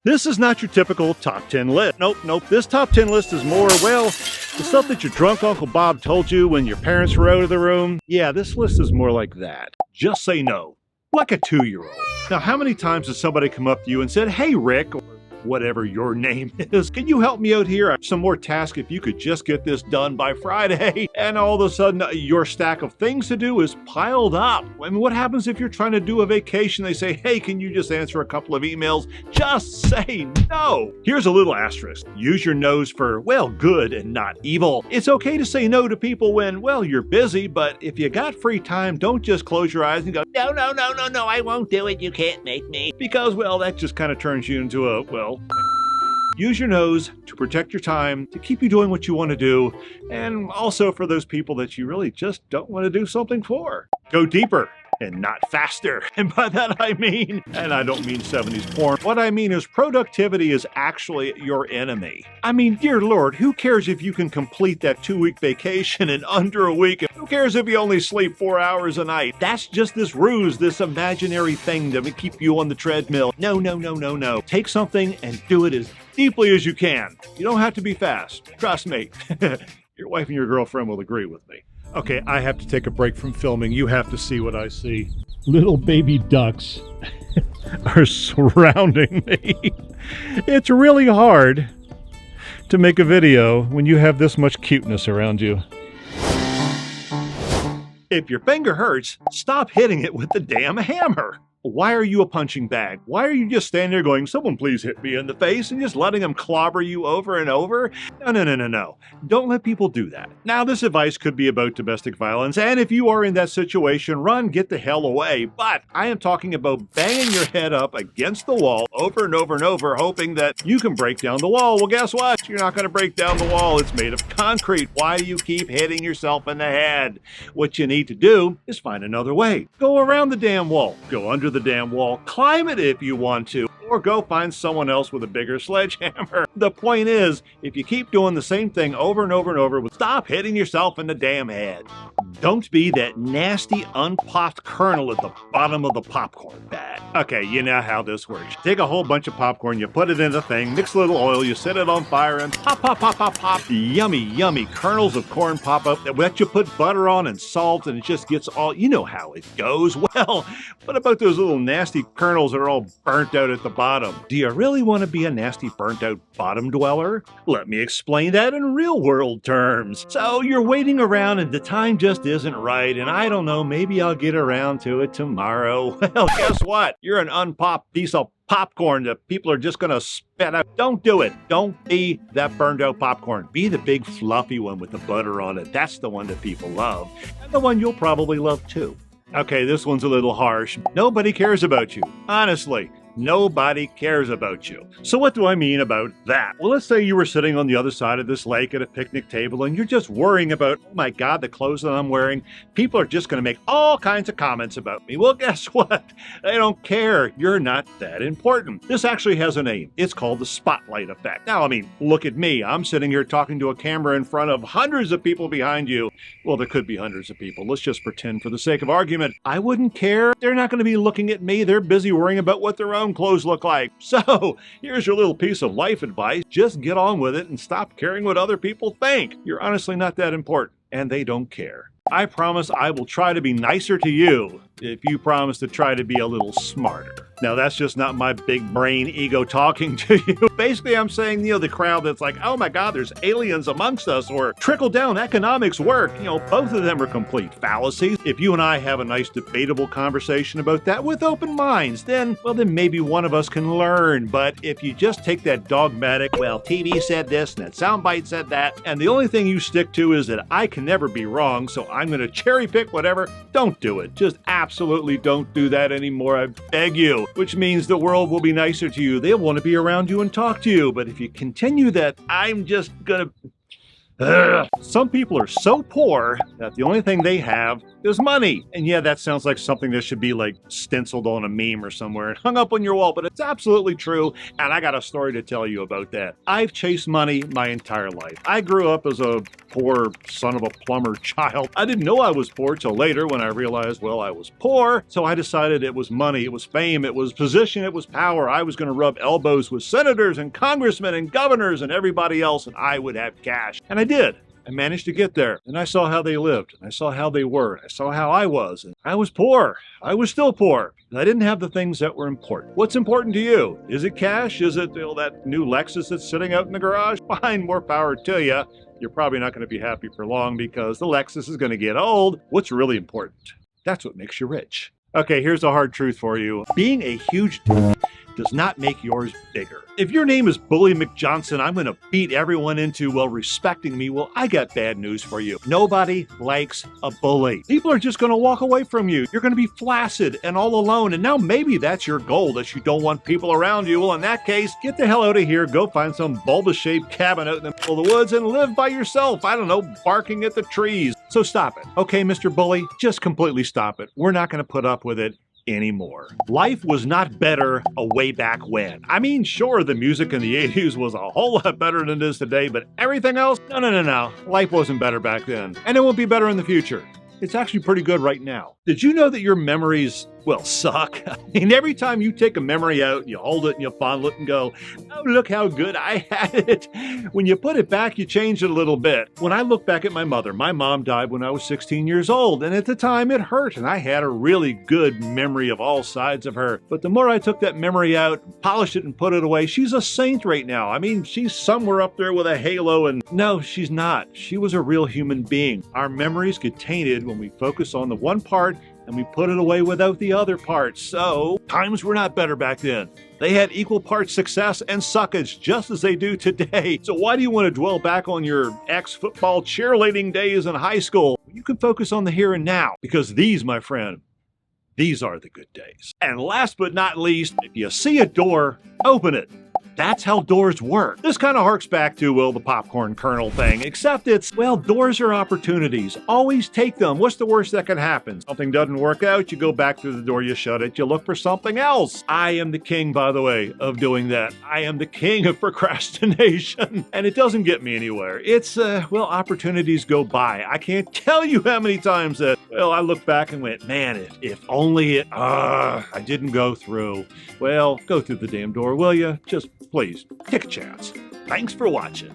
This is not your typical top 10 list. Nope. This top 10 list is more, well, the stuff that your drunk Uncle Bob told you when your parents were out of the room. Yeah, this list is more like that. Just say no. Like a 2-year-old. Now, how many times has somebody come up to you and said, "Hey, Rick," or whatever your name is, "can you help me out here? I have some more tasks if you could just get this done by Friday." And all of a sudden, your stack of things to do is piled up. I mean, what happens if you're trying to do a vacation? They say, "Hey, can you just answer a couple of emails?" Just say no. Here's a little asterisk. Use your nose for, well, good and not evil. It's okay to say no to people when, well, you're busy, but if you got free time, don't just close your eyes and go, "No, I won't do it. You can't make me." Because, well, that just kind of turns you into a, well, use your nose to protect your time, to keep you doing what you want to do, and also for those people that you really just don't want to do something for. Go deeper and not faster. And by that I mean, and I don't mean 70s porn, what I mean is productivity is actually your enemy. I mean, dear Lord, who cares if you can complete that 2-week vacation in under a week? Who cares if you only sleep 4 hours a night? That's just this ruse, this imaginary thing to keep you on the treadmill. No. Take something and do it as deeply as you can. You don't have to be fast. Trust me. Your wife and your girlfriend will agree with me. Okay, I have to take a break from filming. You have to see what I see. Little baby ducks are surrounding me. It's really hard to make a video when you have this much cuteness around you. If your finger hurts, stop hitting it with the damn hammer. Why are you a punching bag? Why are you just standing there going, "Someone please hit me in the face," and just letting them clobber you over and over? No. Don't let people do that. Now, this advice could be about domestic violence, and if you are in that situation, run, get the hell away. But I am talking about banging your head up against the wall over and over and over, hoping that you can break down the wall. Well, guess what? You're not going to break down the wall. It's made of concrete. Why do you keep hitting yourself in the head? What you need to do is find another way. Go around the damn wall. Go under the damn wall. Climb it if you want to. Or go find someone else with a bigger sledgehammer. The point is, if you keep doing the same thing over and over and over, stop hitting yourself in the damn head. Don't be that nasty unpopped kernel at the bottom of the popcorn bag. Okay, you know how this works. Take a whole bunch of popcorn, you put it in a thing, mix a little oil, you set it on fire, and pop. Yummy kernels of corn pop up. That you put butter on and salt, and it just gets all, you know how it goes. Well, what about those little nasty kernels that are all burnt out at the bottom? Do you really want to be a nasty burnt out bottom dweller? Let me explain that in real world terms. So you're waiting around and the time just isn't right, and I don't know, maybe I'll get around to it tomorrow. Well, guess what? You're an unpopped piece of popcorn that people are just going to spit out. Don't do it. Don't be that burned out popcorn. Be the big fluffy one with the butter on it. That's the one that people love, and the one you'll probably love too. Okay, this one's a little harsh. Nobody cares about you. Honestly. Nobody cares about you. So what do I mean about that? Well, let's say you were sitting on the other side of this lake at a picnic table and you're just worrying about, "Oh my God, the clothes that I'm wearing, people are just going to make all kinds of comments about me." Well, guess what? They don't care. You're not that important. This actually has a name. It's called the spotlight effect. Now, I mean, look at me. I'm sitting here talking to a camera in front of hundreds of people behind you. Well, there could be hundreds of people. Let's just pretend for the sake of argument. I wouldn't care. They're not going to be looking at me. They're busy worrying about what their own clothes look like. So here's your little piece of life advice. Just get on with it and stop caring what other people think. You're honestly not that important, and they don't care. I promise I will try to be nicer to you if you promise to try to be a little smarter. Now, that's just not my big brain ego talking to you. Basically, I'm saying, the crowd that's like, "Oh my God, there's aliens amongst us," or "trickle-down economics work." Both of them are complete fallacies. If you and I have a nice debatable conversation about that with open minds, then maybe one of us can learn. But if you just take that dogmatic, "Well, TV said this and that soundbite said that," and the only thing you stick to is that I can never be wrong, so I'm going to cherry pick whatever, don't do it. Just absolutely don't do that anymore. I beg you. Which means the world will be nicer to you. They'll want to be around you and talk to you. But if you continue that, I'm just gonna... Some people are so poor that the only thing they have is money. And yeah, that sounds like something that should be like stenciled on a meme or somewhere and hung up on your wall, but it's absolutely true. And I got a story to tell you about that. I've chased money my entire life. I grew up as a poor son of a plumber child. I didn't know I was poor till later when I realized, well, I was poor. So I decided it was money, it was fame, it was position, it was power. I was going to rub elbows with senators and congressmen and governors and everybody else, and I would have cash. And I did. I managed to get there, and I saw how they lived, and I saw how they were, and I saw how I was, and I was poor. I was still poor, and I didn't have the things that were important. What's important to you? Is it cash? Is it that new Lexus that's sitting out in the garage? Fine, more power to you. You're probably not going to be happy for long because the Lexus is going to get old. What's really important? That's what makes you rich. Okay, here's a hard truth for you. Being a huge does not make yours bigger. If your name is Bully McJohnson, I'm going to beat everyone into, well, respecting me. Well, I got bad news for you. Nobody likes a bully. People are just going to walk away from you. You're going to be flaccid and all alone. And now maybe that's your goal, that you don't want people around you. Well, in that case, get the hell out of here. Go find some bulbous-shaped cabin out in the middle of the woods and live by yourself. I don't know, barking at the trees. So stop it. Okay, Mr. Bully, just completely stop it. We're not going to put up with it anymore. Life was not better a way back when. I mean, sure, the music in the 80s was a whole lot better than it is today, but everything else? No. Life wasn't better back then, and it won't be better in the future. It's actually pretty good right now. Did you know that your memories, well, suck? I mean, every time you take a memory out, you hold it and you fondle it and go, oh, look how good I had it. When you put it back, you change it a little bit. When I look back at my mother, my mom died when I was 16 years old, and at the time it hurt, and I had a really good memory of all sides of her. But the more I took that memory out, polished it and put it away, she's a saint right now. I mean, she's somewhere up there with a halo, and no, she's not. She was a real human being. Our memories get tainted when we focus on the one part and we put it away without the other part. So, times were not better back then. They had equal parts success and suckage, just as they do today. So why do you want to dwell back on your ex-football cheerleading days in high school? You can focus on the here and now, because these, my friend, these are the good days. And last but not least, if you see a door, open it. That's how doors work. This kind of harks back to, well, the popcorn kernel thing, except it's, well, doors are opportunities. Always take them. What's the worst that can happen? Something doesn't work out, you go back through the door, you shut it, you look for something else. I am the king, by the way, of doing that. I am the king of procrastination, and it doesn't get me anywhere. It's, well, opportunities go by. I can't tell you how many times that, well, I look back and went, man, if only I didn't go through. Well, go through the damn door, will you? Just please, take a chance. Thanks for watching.